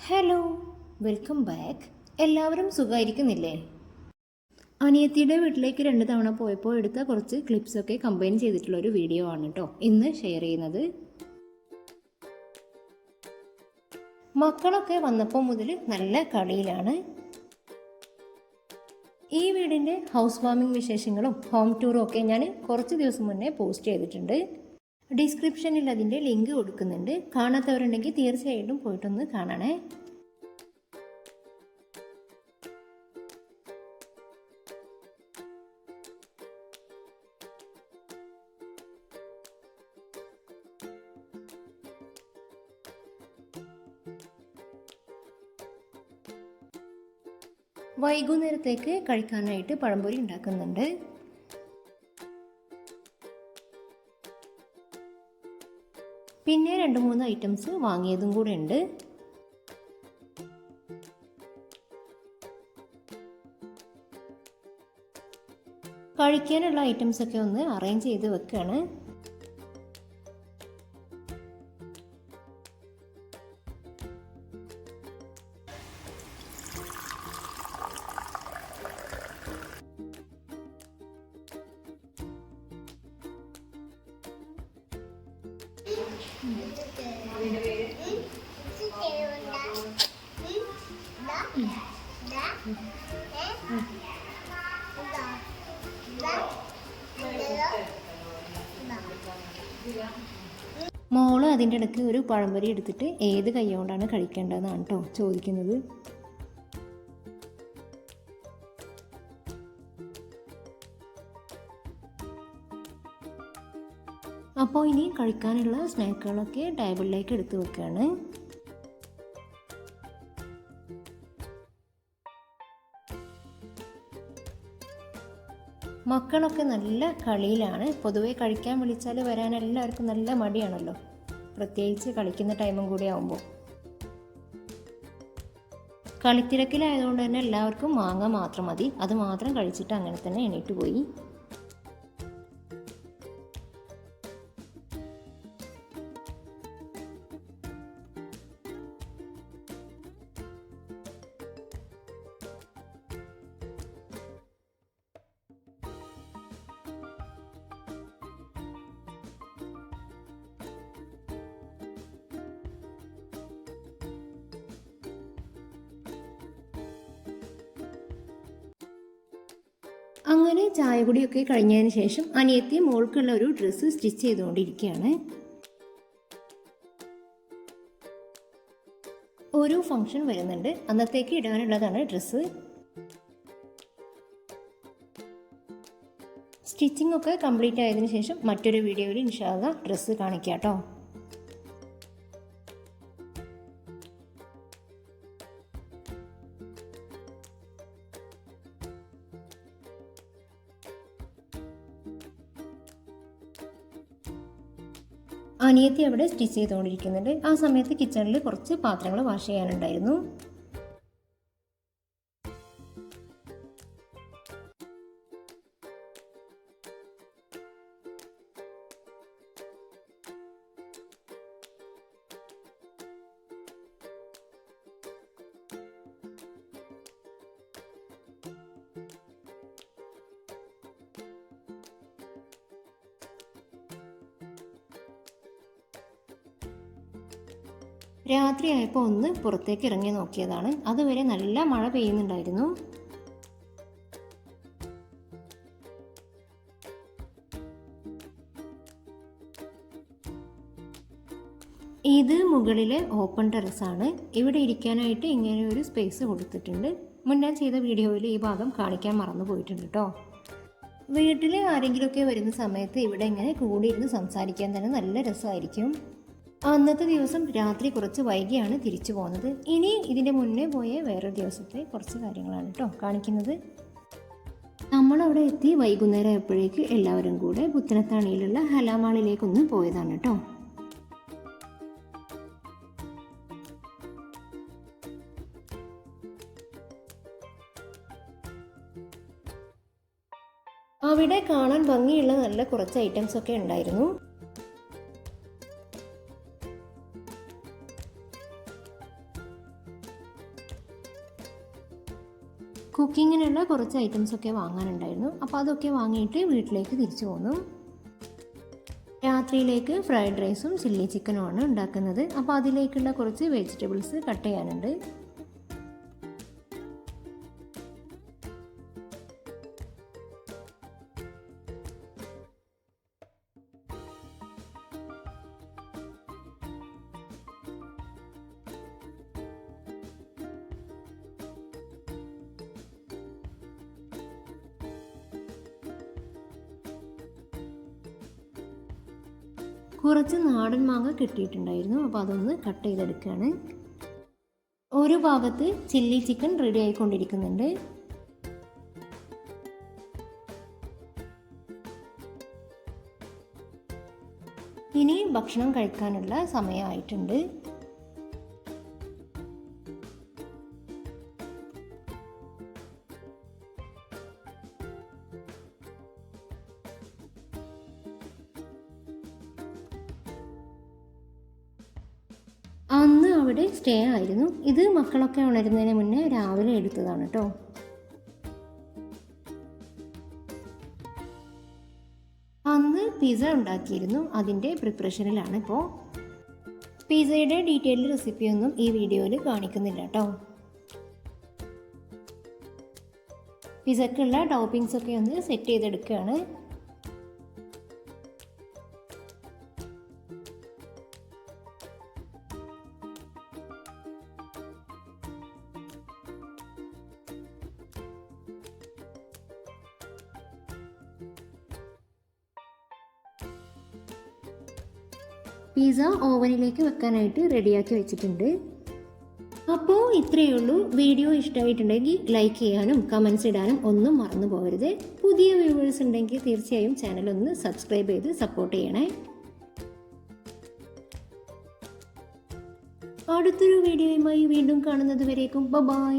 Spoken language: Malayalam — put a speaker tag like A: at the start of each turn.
A: Hello, welcome back. എല്ലാവരും സുഖമായിരിക്കുന്നില്ലേ? അനിയത്തിയുടെ വീട്ടിലേക്ക് 2 തവണ പോയപ്പോൾ എടുത്ത കുറച്ച് ക്ലിപ്സൊക്കെ കമ്പൈൻ ചെയ്തിട്ടുള്ളൊരു വീഡിയോ ആണ് കേട്ടോ ഇന്ന് ഷെയർ ചെയ്യുന്നത്. മക്കളൊക്കെ വന്നപ്പോൾ മുതൽ നല്ല കളിയിലാണ്. ഈ വീടിൻ്റെ ഹൗസ് വാമിംഗ് വിശേഷങ്ങളും ഹോം ടൂറും ഒക്കെ ഞാൻ കുറച്ച് ദിവസം മുന്നേ പോസ്റ്റ് ചെയ്തിട്ടുണ്ട്. ഡിസ്ക്രിപ്ഷനിൽ അതിൻ്റെ ലിങ്ക് കൊടുക്കുന്നുണ്ട്. കാണാത്തവരുണ്ടെങ്കിൽ തീർച്ചയായിട്ടും പോയിട്ടൊന്ന് കാണണേ. വൈകുന്നേരത്തേക്ക് കഴിക്കാനായിട്ട് പഴംപൊരി ഉണ്ടാക്കുന്നുണ്ട്. പിന്നെ 2-3 ഐറ്റംസ് വാങ്ങിയതും കൂടെ ഉണ്ട്. കഴിക്കാനുള്ള ഐറ്റംസ് ഒക്കെ ഒന്ന് അറേഞ്ച് ചെയ്ത് വെക്കുകയാണ്. മോള് അതിൻ്റെ ഇടയ്ക്ക് ഒരു പഴംപൊരി എടുത്തിട്ട് ഏത് കൈ കൊണ്ടാണ് കഴിക്കേണ്ടതെന്നാണ് കേട്ടോ ചോദിക്കുന്നത്. അപ്പോൾ ഇനി കഴിക്കാനുള്ള സ്നാക്കുകളൊക്കെ ടേബിളിലേക്ക് എടുത്ത് വെക്കുകയാണ്. മക്കളൊക്കെ നല്ല കളിയിലാണ്. പൊതുവെ കഴിക്കാൻ വിളിച്ചാൽ വരാൻ എല്ലാവർക്കും നല്ല മടിയാണല്ലോ, പ്രത്യേകിച്ച് കളിക്കുന്ന ടൈമും കൂടി ആവുമ്പോൾ. കളിത്തിരക്കിലായതുകൊണ്ട് തന്നെ എല്ലാവർക്കും മാങ്ങ മാത്രം മതി. അത് മാത്രം കഴിച്ചിട്ട് അങ്ങനെ തന്നെ എണീറ്റ് പോയി. അങ്ങനെ ചായ കുടിയൊക്കെ കഴിഞ്ഞതിന് ശേഷം അനിയത്തി മോൾക്കുള്ള ഒരു ഡ്രസ്സ് സ്റ്റിച്ച് ചെയ്തുകൊണ്ടിരിക്കുകയാണ്. ഒരു ഫംഗ്ഷൻ വരുന്നുണ്ട്, അന്നത്തേക്ക് ഇടാനുള്ളതാണ് ഡ്രസ്സ്. സ്റ്റിച്ചിങ് ഒക്കെ കംപ്ലീറ്റ് ആയതിനു ശേഷം മറ്റൊരു വീഡിയോയിൽ ഇൻഷാ അല്ലാഹ് ഡ്രസ്സ് കാണിക്കാം കേട്ടോ. അനിയത്തി അവിടെ സ്റ്റിച്ച് ചെയ്തുകൊണ്ടിരിക്കുന്നുണ്ട്. ആ സമയത്ത് കിച്ചണിൽ കുറച്ച് പാത്രങ്ങൾ വാഷ് ചെയ്യാനുണ്ടായിരുന്നു. രാത്രിയായപ്പോൾ ഒന്ന് പുറത്തേക്ക് ഇറങ്ങി നോക്കിയതാണ്. അതുവരെ നല്ല മഴ പെയ്യുന്നുണ്ടായിരുന്നു. ഇത് മുകളിലെ ഓപ്പൺ ടെറസാണ്. ഇവിടെ ഇരിക്കാനായിട്ട് ഇങ്ങനെ ഒരു സ്പേസ് കൊടുത്തിട്ടുണ്ട്. മുന്നേ ചെയ്ത വീഡിയോയിൽ ഈ ഭാഗം കാണിക്കാൻ മറന്നു പോയിട്ടുണ്ട് കേട്ടോ. വീട്ടിൽ ആരെങ്കിലുമൊക്കെ വരുന്ന സമയത്ത് ഇവിടെ ഇങ്ങനെ കൂടിയിരുന്ന് സംസാരിക്കാൻ തന്നെ നല്ല രസമായിരിക്കും. അന്നത്തെ ദിവസം രാത്രി കുറച്ച് വൈകിയാണ് തിരിച്ചു പോകുന്നത്. ഇനി ഇതിൻ്റെ മുന്നേ പോയ വേറൊരു ദിവസത്തെ കുറച്ച് കാര്യങ്ങളാണ് കേട്ടോ കാണിക്കുന്നത്. നമ്മളവിടെ എത്തി വൈകുന്നേരം ആയപ്പോഴേക്ക് എല്ലാവരും കൂടെ പുത്തനത്താണിയിലുള്ള ഹലാമാളിലേക്കൊന്ന് പോയതാണ് കേട്ടോ. അവിടെ കാണാൻ ഭംഗിയുള്ള നല്ല കുറച്ച് ഐറ്റംസ് ഒക്കെ ഉണ്ടായിരുന്നു. കുക്കിങ്ങിനുള്ള കുറച്ച് ഐറ്റംസൊക്കെ വാങ്ങാനുണ്ടായിരുന്നു. അപ്പോൾ അതൊക്കെ വാങ്ങിയിട്ട് വീട്ടിലേക്ക് തിരിച്ചു പോന്നു. രാത്രിയിലേക്ക് ഫ്രൈഡ് റൈസും ചില്ലി ചിക്കനുമാണ് ഉണ്ടാക്കുന്നത്. അപ്പോൾ അതിലേക്കുള്ള കുറച്ച് വെജിറ്റബിൾസ് കട്ട് ചെയ്യാനുണ്ട്. കുറച്ച് നാടൻ മാങ്ങ കിട്ടിയിട്ടുണ്ടായിരുന്നു. അപ്പോൾ അതൊന്ന് കട്ട് ചെയ്തെടുക്കുകയാണ്. ഒരു ഭാഗത്ത് ചില്ലി ചിക്കൻ റെഡി ആയിക്കൊണ്ടിരിക്കുന്നുണ്ട്. ഇനി ഭക്ഷണം കഴിക്കാനുള്ള സമയമായിട്ടുണ്ട്. അന്ന് അവിടെ സ്റ്റേ ആയിരുന്നു. ഇത് മക്കളൊക്കെ ഉണരുന്നതിന് മുന്നേ രാവിലെ എടുത്തതാണ് കേട്ടോ. അന്ന് പിസ്സ ഉണ്ടാക്കിയിരുന്നു. അതിൻ്റെ പ്രിപ്പറേഷനിലാണ് ഇപ്പോൾ. പിസ്സയുടെ ഡീറ്റെയിൽഡ് റെസിപ്പിയൊന്നും ഈ വീഡിയോയിൽ കാണിക്കുന്നില്ല കേട്ടോ. പിസ്സക്കുള്ള ടോപ്പിങ്സ് ഒക്കെ ഒന്ന് സെറ്റ് ചെയ്തെടുക്കുകയാണ്. പിസ്സ ഓവനിലേക്ക് വെക്കാനായിട്ട് റെഡിയാക്കി വെച്ചിട്ടുണ്ട്. അപ്പോൾ ഇത്രയേ ഉള്ളൂ. വീഡിയോ ഇഷ്ടമായിട്ടുണ്ടെങ്കിൽ ലൈക്ക് ചെയ്യാനും കമൻസ് ഇടാനും ഒന്നും മറന്നു പോകരുത്. പുതിയ വ്യൂവേഴ്സ് ഉണ്ടെങ്കിൽ തീർച്ചയായും ചാനലൊന്ന് സബ്സ്ക്രൈബ് ചെയ്ത് സപ്പോർട്ട് ചെയ്യണേ. അടുത്തൊരു വീഡിയോയുമായി വീണ്ടും കാണുന്നത് വരേക്കും ബൈ.